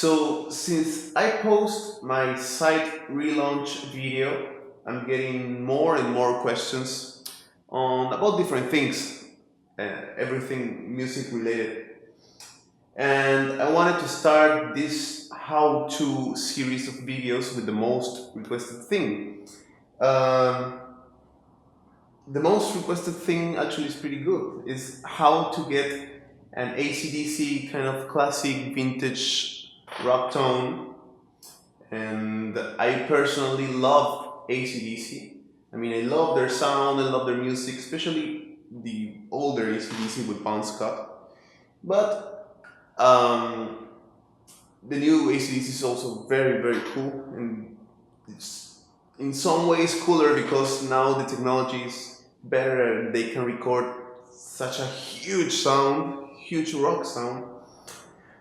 So since I post my site relaunch video, I'm getting more and more questions on about different things, everything music related. And I wanted to start this how-to series of videos with the most requested thing. Um, the most requested thing actually is pretty good. Is how to get an AC/DC kind of classic vintage rock tone, and I personally love AC/DC. I mean, I love their sound, I love their music, especially the older AC/DC with bounce cut. But the new AC/DC is also very, very cool, and it's in some ways cooler because now the technology is better and they can record such a huge sound, huge rock sound.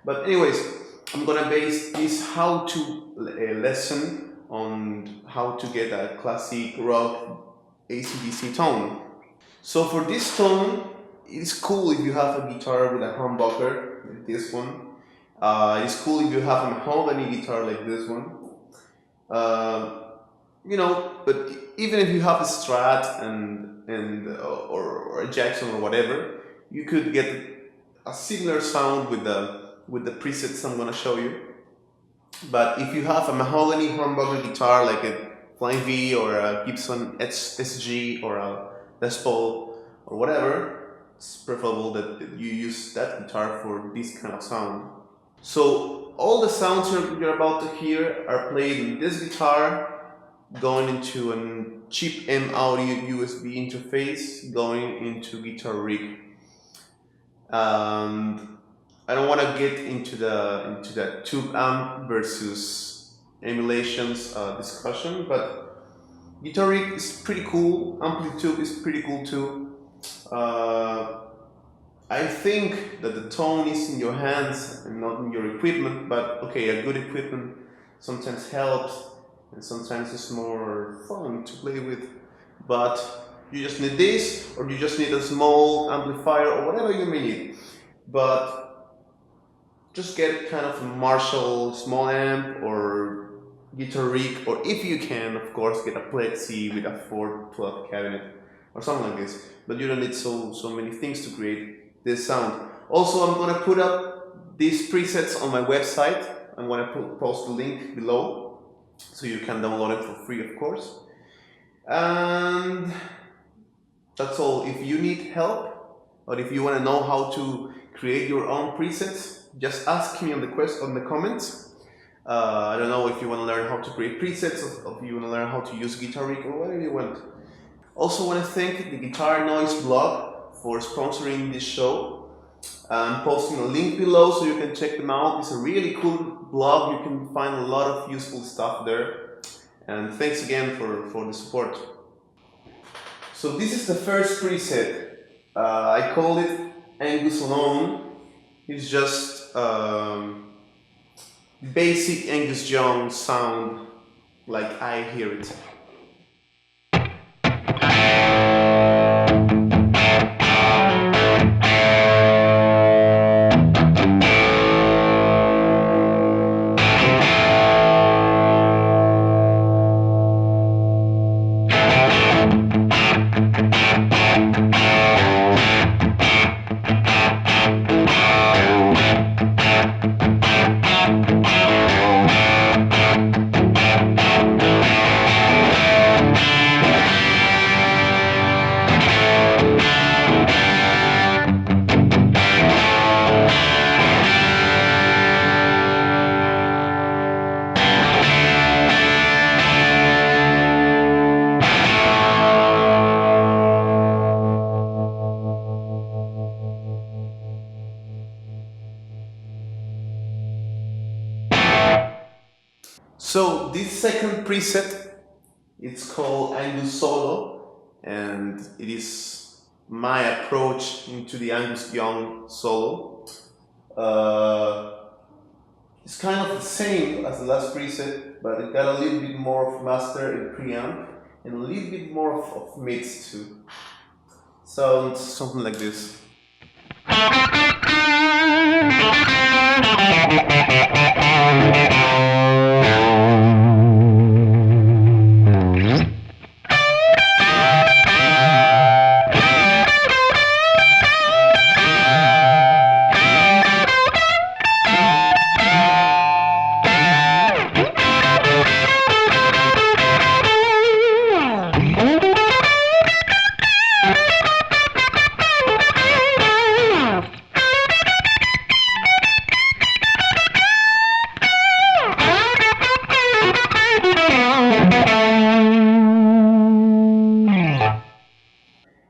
But anyways, I'm gonna base this how-to lesson on how to get a classic rock AC/DC tone. So for this tone, it's cool if you have a guitar with a humbucker, like this one. It's cool if you have a mahogany guitar like this one. But even if you have a Strat or a Jackson or whatever, you could get a similar sound with the presets I'm gonna show you. But if you have a mahogany humbucker guitar like a Flying V or a Gibson SG or a Les Paul or whatever, it's preferable that you use that guitar for this kind of sound. So all the sounds you're about to hear are played in this guitar, going into a cheap M audio USB interface, going into guitar rig. I don't want to get into that tube amp versus emulations discussion, but guitar rig is pretty cool. Amplitude is pretty cool too. I think that the tone is in your hands and not in your equipment, but okay, a good equipment sometimes helps and sometimes it's more fun to play with. But you just need this, or you just need a small amplifier or whatever you may need. But just get kind of a Marshall small amp or guitar rig, or if you can, of course, get a Plexi with a 412 cabinet or something like this. But you don't need so many things to create this sound. Also, I'm gonna put up these presets on my website. I'm gonna post the link below so you can download it for free, of course. And that's all. If you need help or if you want to know how to create your own presets, just ask me on the comments. I don't know if you want to learn how to create presets or if you want to learn how to use Guitar Rig or whatever you want. Also want to thank the Guitar Noise blog for sponsoring this show. I'm posting a link below so you can check them out. It's a really cool blog. You can find a lot of useful stuff there. And thanks again for the support. So this is the first preset. I call it Angus Alone. It's just basic Angus Young sound like I hear it. So this second preset, it's called Angus Solo, and it is my approach into the Angus Young solo. It's kind of the same as the last preset, but it got a little bit more of master and preamp, and a little bit more of mids too. Sounds something like this.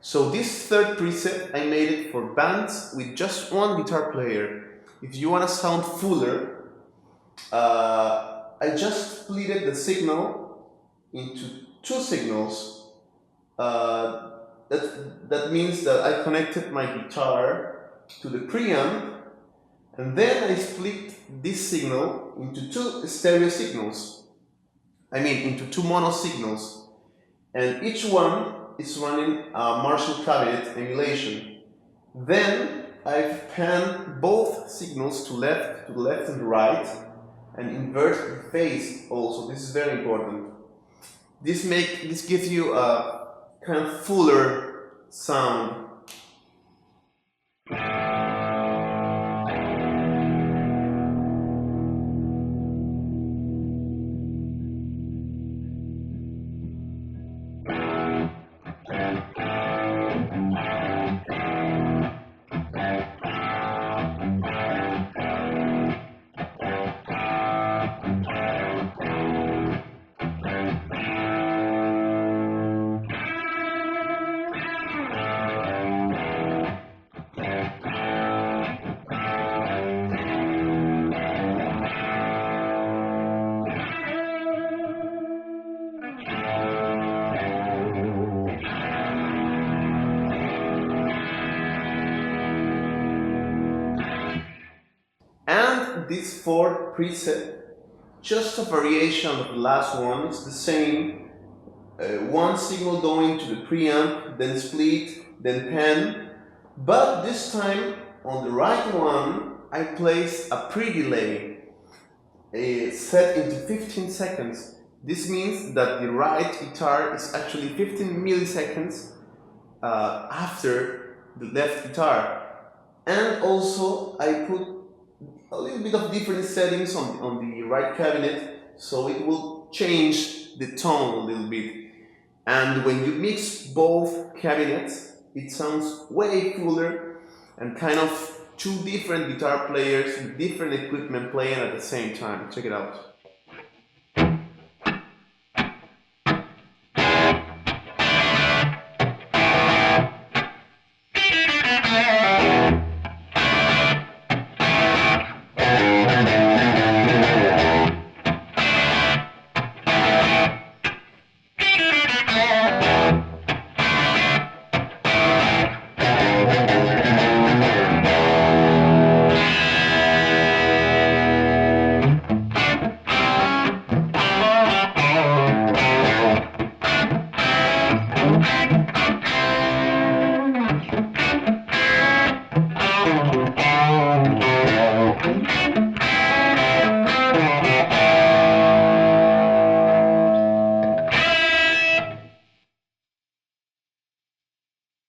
So this third preset, I made it for bands with just one guitar player. If you want to sound fuller, I just splitted the signal into two signals. That means that I connected my guitar to the preamp, and then I split this signal into two stereo signals. I mean, into two mono signals, and each one is running a Marshall cabinet emulation. Then I've panned both signals to the left and the right, and invert the phase also. This is very important. This gives you a kind of fuller sound. And this fourth preset, just a variation of the last one, it's the same. One signal going to the preamp, then split, then pan. But this time, on the right one, I placed a pre-delay set into 15 seconds. This means that the right guitar is actually 15 milliseconds after the left guitar. And also, I put a little bit of different settings on the right cabinet, so it will change the tone a little bit. And when you mix both cabinets, it sounds way cooler and kind of two different guitar players with different equipment playing at the same time. Check it out.